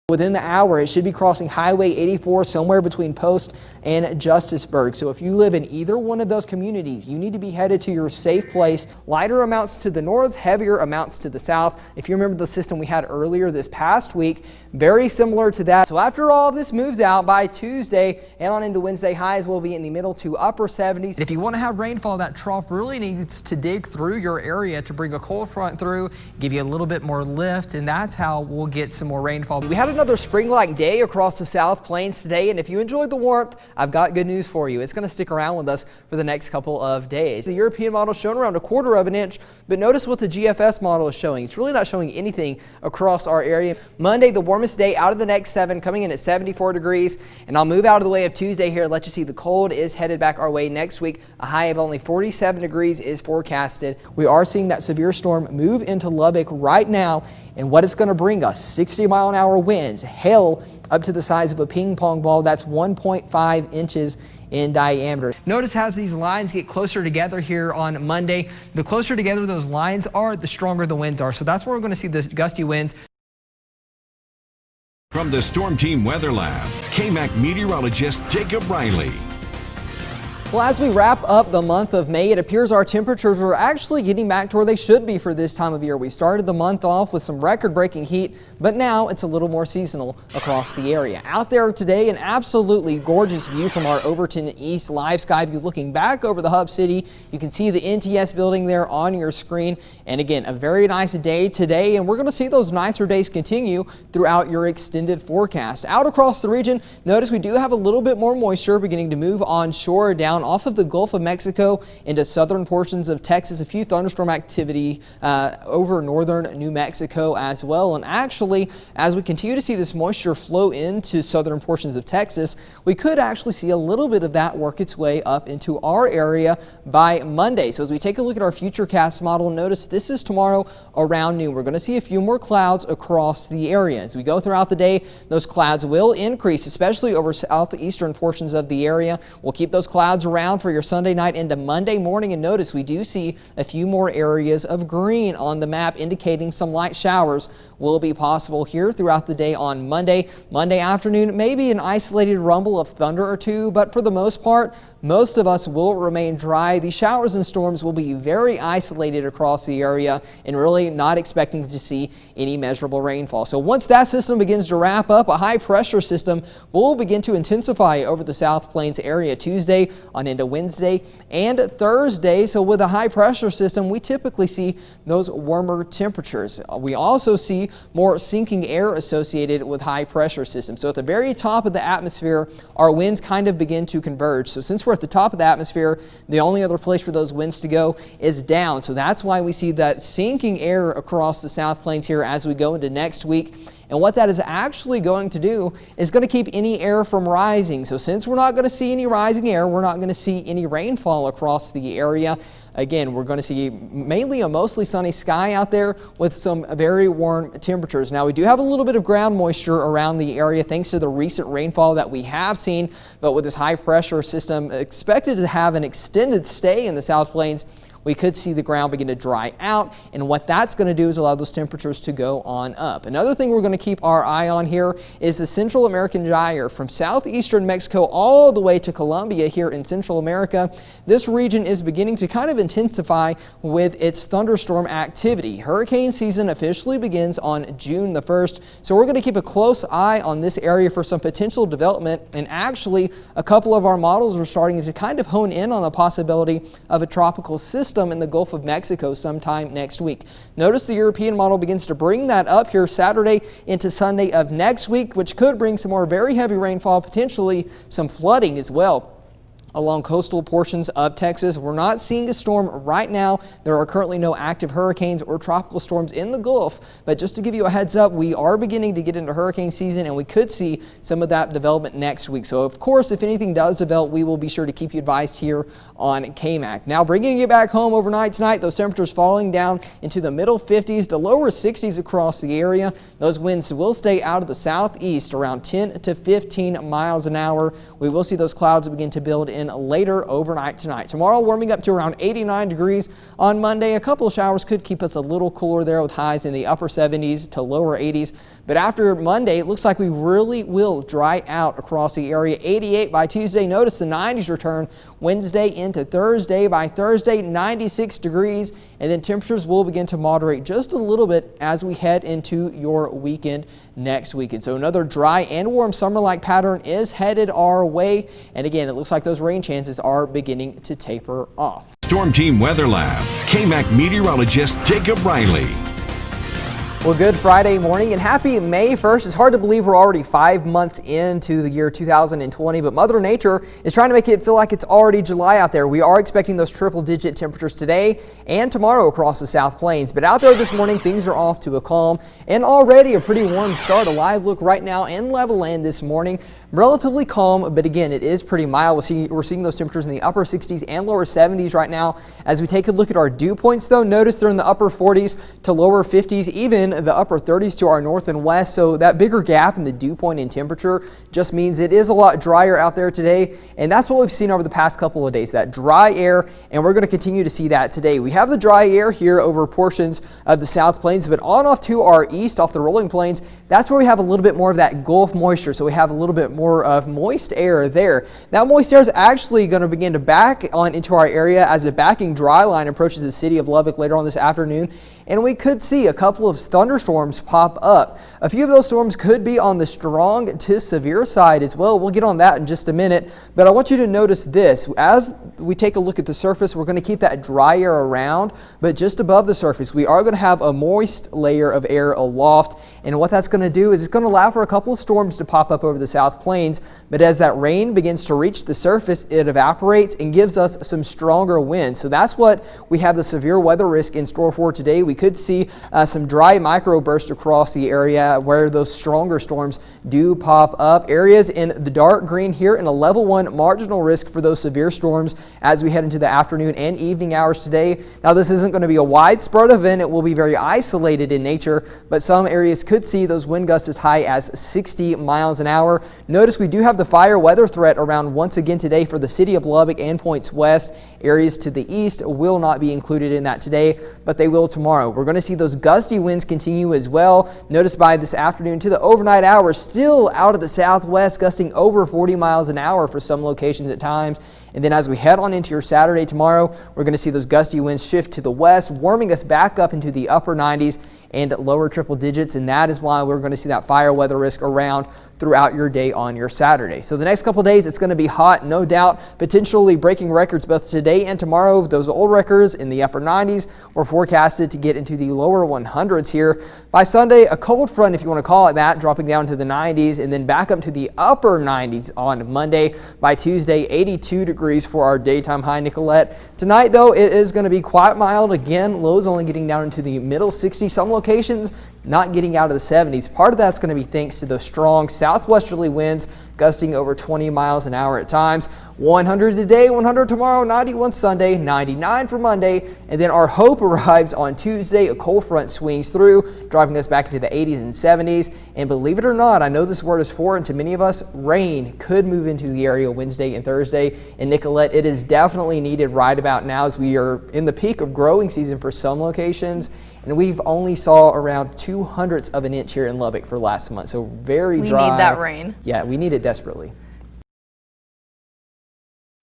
Within the hour, it should be crossing Highway 84 somewhere between Post and Justisburg. So if you live in either one of those communities, you need to be headed to your safe place. Lighter amounts to the north, heavier amounts to the south. If you remember the system we had earlier this past week, very similar to that. So after all of this moves out by Tuesday and on into Wednesday, highs will be in the middle to upper 70s. If you want to have rainfall, that trough really needs to dig through your area to bring a cold front through, give you a little bit more lift, and that's how we'll get some more rainfall. We had another spring-like day across the South Plains today, and if you enjoyed the warmth, I've got good news for you. It's going to stick around with us for the next couple of days. The European model is showing around 1/4 of an inch, but notice what the GFS model is showing. It's really not showing anything across our area. Monday, the warmest day out of the next 7, coming in at 74 degrees, and I'll move out of the way of Tuesday here and let you see the cold is headed back our way next week. A high of only 47 degrees is forecasted. We are seeing that severe storm move into Lubbock right now, and what it's going to bring us: 60-mile-an-hour winds, hail up to the size of a ping pong ball. That's 1.5 inches in diameter. Notice as these lines get closer together here on Monday, the closer together those lines are, the stronger the winds are. So that's where we're going to see the gusty winds. From the Storm Team Weather Lab, KAMC Meteorologist Jacob Riley. Well, as we wrap up the month of May, it appears our temperatures are actually getting back to where they should be for this time of year. We started the month off with some record-breaking heat, but now it's a little more seasonal across the area. Out there today, an absolutely gorgeous view from our Overton East live sky view. Looking back over the hub city, you can see the NTS building there on your screen. And again, a very nice day today, and we're going to see those nicer days continue throughout your extended forecast. Out across the region, notice we do have a little bit more moisture beginning to move onshore down off of the Gulf of Mexico into southern portions of Texas. A few thunderstorm activity over northern New Mexico as well. And actually, as we continue to see this moisture flow into southern portions of Texas, we could actually see a little bit of that work its way up into our area by Monday. So as we take a look at our futurecast model, notice this is tomorrow around noon. We're going to see a few more clouds across the area. As we go throughout the day, those clouds will increase, especially over southeastern portions of the area. We'll keep those clouds around for your Sunday night into Monday morning, and notice we do see a few more areas of green on the map indicating some light showers will be possible here throughout the day on Monday. Monday afternoon, maybe an isolated rumble of thunder or two, but for the most part, most of us will remain dry. The showers and storms will be very isolated across the area, and really not expecting to see any measurable rainfall. So once that system begins to wrap up, a high pressure system will begin to intensify over the South Plains area Tuesday on into Wednesday and Thursday. So with a high pressure system, we typically see those warmer temperatures. We also see more sinking air associated with high pressure systems. So at the very top of the atmosphere, our winds kind of begin to converge. So since we're at the top of the atmosphere, the only other place for those winds to go is down. So that's why we see that sinking air across the South Plains here as we go into next week. And what that is actually going to do is going to keep any air from rising. So since we're not going to see any rising air, we're not going to see any rainfall across the area. Again, we're going to see mainly a mostly sunny sky out there with some very warm temperatures. Now, we do have a little bit of ground moisture around the area thanks to the recent rainfall that we have seen, but with this high pressure system expected to have an extended stay in the South Plains, we could see the ground begin to dry out, and what that's going to do is allow those temperatures to go on up. Another thing we're going to keep our eye on here is the Central American gyre from southeastern Mexico all the way to Colombia here in Central America. This region is beginning to kind of intensify with its thunderstorm activity. Hurricane season officially begins on June the 1st, so we're going to keep a close eye on this area for some potential development, and actually a couple of our models are starting to kind of hone in on the possibility of a tropical system in the Gulf of Mexico sometime next week. Notice the European model begins to bring that up here Saturday into Sunday of next week, which could bring some more very heavy rainfall, potentially some flooding as well along coastal portions of Texas. We're not seeing a storm right now. There are currently no active hurricanes or tropical storms in the Gulf, but just to give you a heads up, we are beginning to get into hurricane season, and we could see some of that development next week. So of course, if anything does develop, we will be sure to keep you advised here on KAMC. Now, bringing you back home overnight tonight, those temperatures falling down into the middle 50s to lower 60s across the area. Those winds will stay out of the southeast around 10 to 15 miles an hour. We will see those clouds begin to build in and later overnight tonight. Tomorrow warming up to around 89 degrees on Monday. A couple of showers could keep us a little cooler there with highs in the upper 70s to lower 80s. But after Monday, it looks like we really will dry out across the area. 88 by Tuesday. Notice the 90s return Wednesday into Thursday. By Thursday, 96 degrees. And then temperatures will begin to moderate just a little bit as we head into your weekend next weekend. So another dry and warm summer-like pattern is headed our way. And again, it looks like those rain chances are beginning to taper off. Storm Team Weather Lab, KAMC Meteorologist Jacob Riley. Well, good Friday morning and happy May 1st. It's hard to believe we're already 5 months into the year 2020, but Mother Nature is trying to make it feel like it's already July out there. We are expecting those triple-digit temperatures today and tomorrow across the South Plains. But out there this morning, things are off to a calm and already a pretty warm start. A live look right now in Levelland this morning. Relatively calm, but again, it is pretty mild. We're seeing those temperatures in the upper 60s and lower 70s right now. As we take a look at our dew points, though, notice they're in the upper 40s to lower 50s, even the upper 30s to our north and west. So that bigger gap in the dew point in temperature just means it is a lot drier out there today. And that's what we've seen over the past couple of days, that dry air. And we're going to continue to see that today. We have the dry air here over portions of the South Plains, but on off to our east, off the rolling plains, that's where we have a little bit more of that Gulf moisture. So we have a little bit more of moist air there. That moist air is actually going to begin to back on into our area as the backing dry line approaches the city of Lubbock later on this afternoon. And we could see a couple of thunderstorms pop up. A few of those storms could be on the strong to severe side as well. We'll get on that in just a minute. But I want you to notice this. As we take a look at the surface, we're going to keep that dry air around. But just above the surface, we are going to have a moist layer of air aloft. And what that's going to do is it's going to allow for a couple of storms to pop up over the South Plains. But as that rain begins to reach the surface, it evaporates and gives us some stronger winds. So that's what we have the severe weather risk in store for today. We could see some dry microbursts across the area where those stronger storms do pop up. Areas in the dark green here in a level 1 marginal risk for those severe storms as we head into the afternoon and evening hours today. Now, this isn't going to be a widespread event. It will be very isolated in nature, but some areas could see those wind gusts as high as 60 miles an hour. Notice we do have the fire weather threat around once again today for the city of Lubbock and points west. Areas to the east will not be included in that today, but they will tomorrow. We're going to see those gusty winds continue as well. Notice by this afternoon to the overnight hours, still out of the southwest, gusting over 40 miles an hour for some locations at times. And then as we head on into your Saturday tomorrow, we're going to see those gusty winds shift to the west, warming us back up into the upper 90s and lower triple digits. And that is why we're going to see that fire weather risk around throughout your day on your Saturday. So the next couple of days, it's going to be hot, no doubt, potentially breaking records both today and tomorrow. Those old records in the upper 90s were forecasted to get into the lower 100s here. By Sunday, a cold front, if you want to call it that, dropping down to the 90s and then back up to the upper 90s on Monday. By Tuesday, 82 degrees for our daytime high, Nicolette. Tonight, though, it is going to be quite mild. Again, lows only getting down into the middle 60s. Some locations not getting out of the 70s. Part of that's going to be thanks to those strong southwesterly winds gusting over 20 miles an hour at times. 100 today, 100 tomorrow, 91 Sunday, 99 for Monday, and then our hope arrives on Tuesday. A cold front swings through, driving us back into the 80s and 70s. And believe it or not, I know this word is foreign to many of us, rain could move into the area Wednesday and Thursday. And Nicolette, it is definitely needed right about now as we are in the peak of growing season for some locations. And we've only saw around 2/100ths of an inch here in Lubbock for last month. So very dry. We need that rain. Yeah, we need it desperately.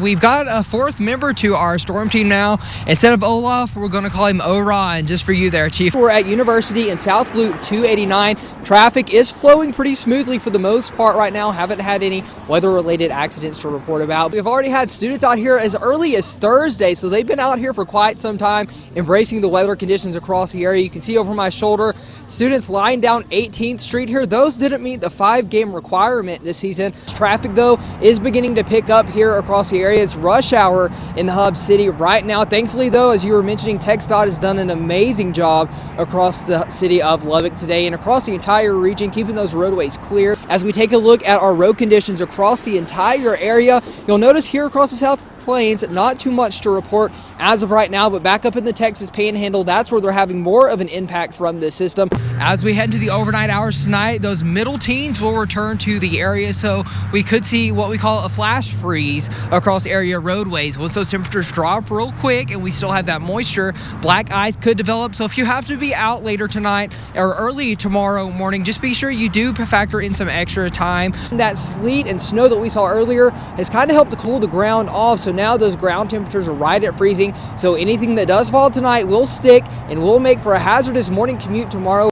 We've got a fourth member to our storm team now. Instead of Olaf, we're going to call him Orion, just for you there, Chief. We're at University in South Loop 289. Traffic is flowing pretty smoothly for the most part right now. Haven't had any weather-related accidents to report about. We've already had students out here as early as Thursday, so they've been out here for quite some time, embracing the weather conditions across the area. You can see over my shoulder, students lying down 18th Street here. Those didn't meet the 5-game requirement this season. Traffic, though, is beginning to pick up here across the area. It's rush hour in the hub city right now. Thankfully, though, as you were mentioning, TxDOT has done an amazing job across the city of Lubbock today and across the entire region, keeping those roadways clear. As we take a look at our road conditions across the entire area, you'll notice here across the South Plains, not too much to report as of right now, but back up in the Texas Panhandle, that's where they're having more of an impact from this system. As we head into the overnight hours tonight, those middle teens will return to the area, so we could see what we call a flash freeze across area roadways. Once those temperatures drop real quick and we still have that moisture, black ice could develop. So if you have to be out later tonight or early tomorrow morning, just be sure you do factor in some extra time. That sleet and snow that we saw earlier has kind of helped to cool the ground off, so now those ground temperatures are right at freezing. So anything that does fall tonight will stick and will make for a hazardous morning commute tomorrow.